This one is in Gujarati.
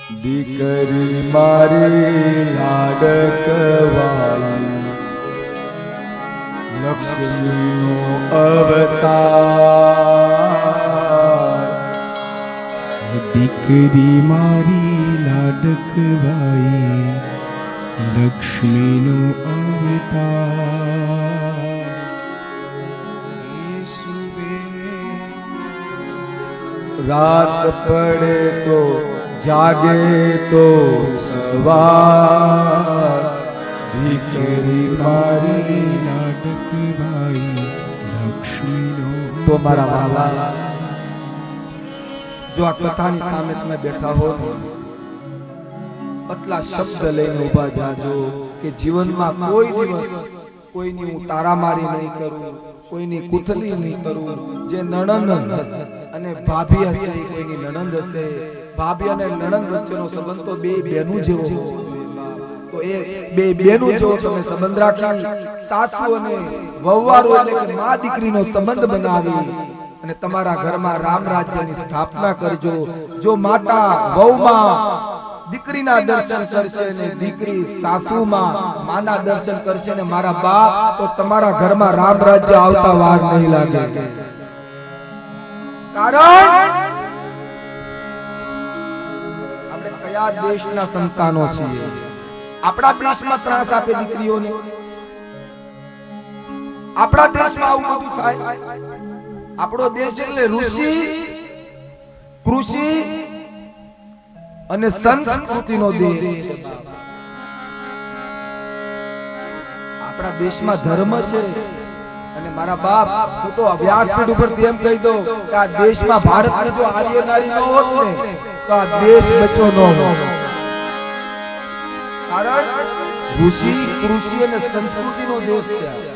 દીકરી મારી લાડકવાઈ લક્ષ્મીનો અવતાર. દીકરી મારી લાડકવાઈ લક્ષ્મીનો અવતાર. રાત પડે તો જાગે તો સવાર. દીકરી મારી લાડકવાઈ લક્ષ્મીનો તો મારા વાલા, જો આ કથાની સામે તમે બેઠા હો, આટલા શબ્દ લઈને ઉભા જાજો કે જીવનમાં કોઈ દિવસ કોઈની હું તારામારી નહીં કરું, કોઈની કુથલી નહીં કરું. જે નણંદ અને ભાભી હશે, કોઈની નણંદ હશે, ભાભી અને નણંદ વચ્ચેનો સંબંધ તો બે બેનું જેવો હોવો જોઈએ. તો એ બે બેનું જેવો તમે સંબંધ રાખી સાસુ અને વહુવારો એટલે કે મા દીકરીનો સંબંધ બનાવી અને તમારા ઘરમાં રામ રાજ્યની સ્થાપના કરજો. જો માતા વહુમાં દીકરીના દર્શન કરશે ને દીકરી સાસુમાં માના દર્શન કરશે ને મારા બાપ, તો તમારા ઘરમાં રામ રાજ્ય આવતા વાર નહીં લાગે. કારણ આપણે કયા દેશના સંતાનો છીએ? આપણા દેશમાં ત્રાસ આપે દીકરીઓને? આપણા દેશમાં આવું બધું થાય? આપણો દેશ એટલે ઋષિ, કૃષિ અને સંસ્કૃતિનો દેશ. આપણા દેશમાં ધર્મ છે. અને મારા બાપ, હું તો વ્યાસપીઠ ઉપરથી એમ કહી દઉં કે આ દેશમાં ભારતની જો આર્ય નારી ન હોત ને તો આ દેશ બચો ન હોત. કારણ ઋષિ, કૃષિ અને સંસ્કૃતિનો દેશ છે.